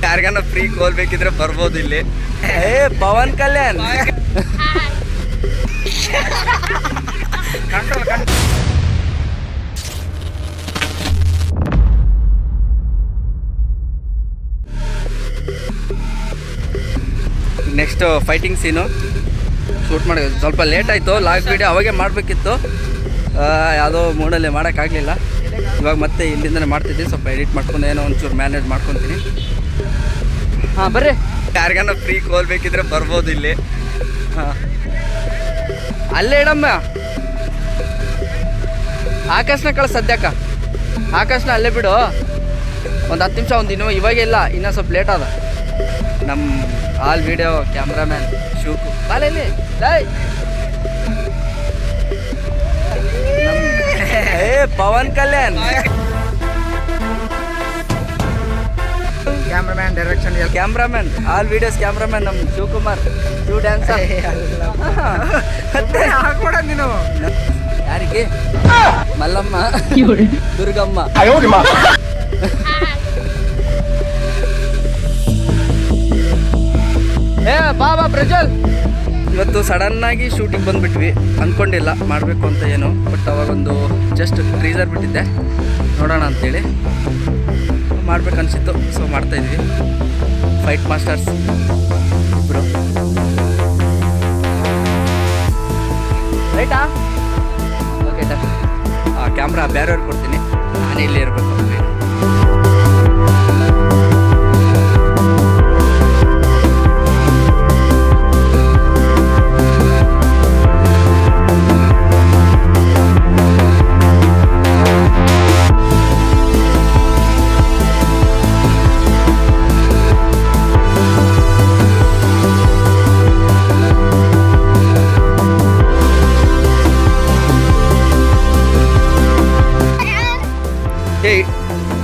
ಯಾರಿಗಾನ free ಕೋಲ್ ಬೇಕಿದ್ರೆ ಬರ್ಬೋದು ಇಲ್ಲಿ. ಪವನ್ ಕಲ್ಯಾಣ್ ನೆಕ್ಸ್ಟ್ ಫೈಟಿಂಗ್ ಸೀನು ಶೂಟ್ ಮಾಡಿ ಸ್ವಲ್ಪ ಲೇಟ್ ಆಯಿತು. ಲಾಸ್ಟ್ ವೀಡಿಯೋ ಅವಾಗೆ ಮಾಡಬೇಕಿತ್ತು, ಯಾವುದೋ ಮೂಡಲ್ಲಿ ಮಾಡೋಕ್ಕಾಗಲಿಲ್ಲ. ಇವಾಗ ಮತ್ತೆ ಇಲ್ಲಿಂದನೇ ಮಾಡ್ತಿದ್ದೀನಿ. ಸ್ವಲ್ಪ ಎಡಿಟ್ ಮಾಡ್ಕೊಂಡು ಏನೋ ಒಂಚೂರು ಮ್ಯಾನೇಜ್ ಮಾಡ್ಕೊತೀನಿ. ಹಾಂ ಬರ್ರಿ, ಯಾರಿಗಾನ ಫ್ರೀ ಕೋಲ್ ಬೇಕಿದ್ರೆ ಬರ್ಬೋದು ಇಲ್ಲಿ. ಹಾಂ ಅಲ್ಲೇ ಇಡಮ್ಮ, ಆಕಾಶನ ಕಳ ಸದ್ಯಕ್ಕ ಆಕಾಶನ ಅಲ್ಲೇ ಬಿಡು. ಒಂದು 10 ನಿಮಿಷ ಒಂದು ಇವಾಗೇ ಇಲ್ಲ, ಇನ್ನೂ ಸ್ವಲ್ಪ ಲೇಟ್ ಅದ. ನಮ್ಮ ಆಲ್ ವಿಡಿಯೋ ಕ್ಯಾಮ್ರಾಮ್ಯಾನ್ ಶಿವಕು ಬಾಲಲ್ಲಿ Pawan Kalyan cameraman direction cameraman all videos cameraman ನಮ್ಮ ಶಿವಕುಮಾರ್ ಶಿವ ಡ್ಯಾನ್ಸರ್. ನೀನು ಯಾರಿಗೆ? ಮಲ್ಲಮ್ಮ ದುರ್ಗಮ್ಮ. ಬಾಬಾ ಪ್ರಜ್ವಲ್. ಇವತ್ತು ಸಡನ್ನಾಗಿ ಶೂಟಿಂಗ್ ಬಂದುಬಿಟ್ವಿ, ಅಂದ್ಕೊಂಡಿಲ್ಲ ಮಾಡಬೇಕು ಅಂತ ಏನು. ಬಟ್ ಅವಾಗೊಂದು ಜಸ್ಟ್ ಟ್ರೀಸರ್ ಬಿಟ್ಟಿದ್ದೆ, ನೋಡೋಣ ಅಂಥೇಳಿ ಮಾಡ್ಬೇಕನ್ಸಿತ್ತು. ಸೊ ಮಾಡ್ತಾಯಿದ್ವಿ. ಫೈಟ್ ಮಾಸ್ಟರ್ಸ್ ಇಬ್ಬರು. ರೈಟಾ? Okay done. ಕ್ಯಾಮ್ರಾ ಬೇರೆಯವ್ರಿಗೆ ಕೊಡ್ತೀನಿ, ನಾನೇ ಇಲ್ಲೇ ಇರಬೇಕು.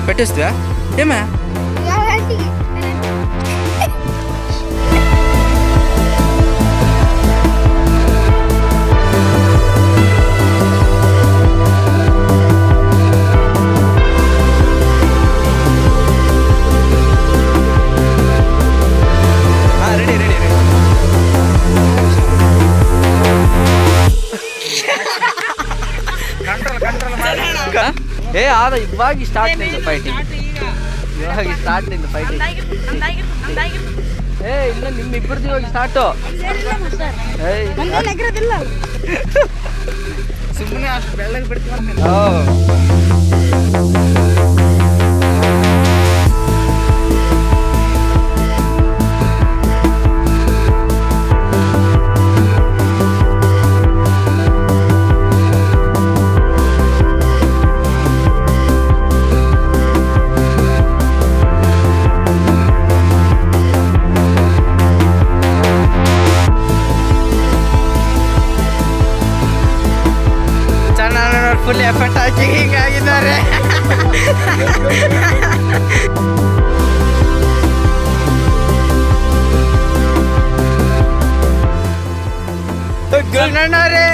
పెట్టేస్తా ఏమా? రెడీ రెడీ ಆದ ಇವಾಗ ಸ್ಟಾರ್ಟ್ ನಿಂದು ಫೈಟಿಂಗ್, ಇವಾಗ ಸ್ಟಾರ್ಟ್ ನಿಂದು ಫೈಟಿಂಗ್. ಇಲ್ಲ ನಿಮ್ಮಿಬ್ಬರದ್ದು ಇವಾಗ ಸ್ಟಾರ್ಟು. ಸುಮ್ಮನೆ ಅಷ್ಟು ಬೆಳ್ಳಗೆ ಬಿಡ್ತೀವಿ. ಫುಲ್ ಎಫರ್ಟ್ ಹಾಕಿ ಹೀಗಾಗಿದ್ದಾರೆ. ಗುಲ್ನಣ್ಣವ್ರೆ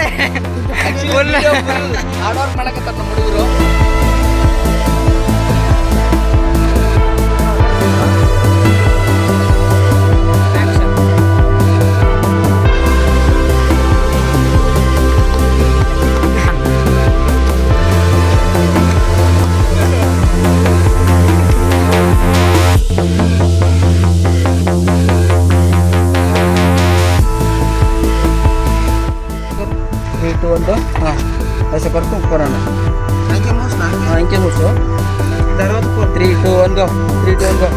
ಹಾರ್ಡ್ ಮಾಡಕತ್ತಾರ ನಮ್ಮ ಹುಡುಗರು. ಒಂದು ऐसे करके ऊपर आना. इनके मुझो 3 2 1 गो 3 2 1 गो.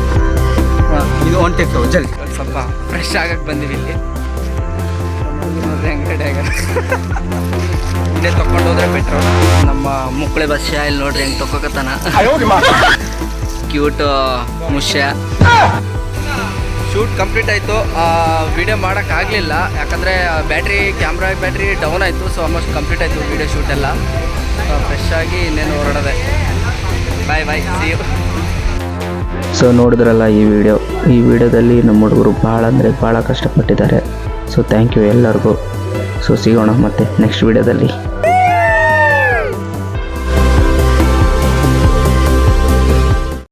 ಇದು ಒನ್ ಟೇಕ್ ತಗೋ ಜಲ್ದಿ. ಸ್ವಲ್ಪ ಫ್ರೆಶ್ ಆಗಕ್ಕೆ ಬಂದಿವಿ ಇಲ್ಲಿ. ನೋಡ್ರಿ ಹೆಂಗೆ ರೆಡಿ ಆಗ ಇಲ್ಲೇ ತೊಗೊಂಡು ಹೋದ್ರೆ ಬೆಟ್ರು. ನಮ್ಮ ಮುಕ್ಕಳೆ ಬಸ್ಯ ಇಲ್ಲಿ ನೋಡ್ರಿ ಹೆಂಗೆ ತೊಗೋಕತ್ತಾನ. ಕ್ಯೂಟ್ ಮುಷ್ಯ. ಶೂಟ್ ಕಂಪ್ಲೀಟ್ ಆಯಿತು. ವಿಡಿಯೋ ಮಾಡೋಕ್ಕಾಗಲಿಲ್ಲ, ಯಾಕಂದರೆ ಕ್ಯಾಮ್ರಾ ಬ್ಯಾಟ್ರಿ ಡೌನ್ ಆಯಿತು. ಸೊ ಆಲ್ಮೋಸ್ಟ್ ಕಂಪ್ಲೀಟ್ ಆಯಿತು ವಿಡಿಯೋ ಶೂಟ್ ಎಲ್ಲ. ಫ್ರೆಶ್ ಆಗಿ ಇನ್ನೇನು ಹೊರಡದೆ. ಬಾಯ್ ಬಾಯ್, ಸಿ ಯು. ಸೊ ನೋಡಿದ್ರಲ್ಲ ಈ ವಿಡಿಯೋದಲ್ಲಿ ನಮ್ಮ ಹುಡುಗರು ಭಾಳ ಅಂದರೆ ಭಾಳ ಕಷ್ಟಪಟ್ಟಿದ್ದಾರೆ. ಸೊ ಥ್ಯಾಂಕ್ ಯು ಎಲ್ಲರಿಗೂ. ಸೊ ಸಿಗೋಣ ಮತ್ತೆ ನೆಕ್ಸ್ಟ್ ವಿಡಿಯೋದಲ್ಲಿ.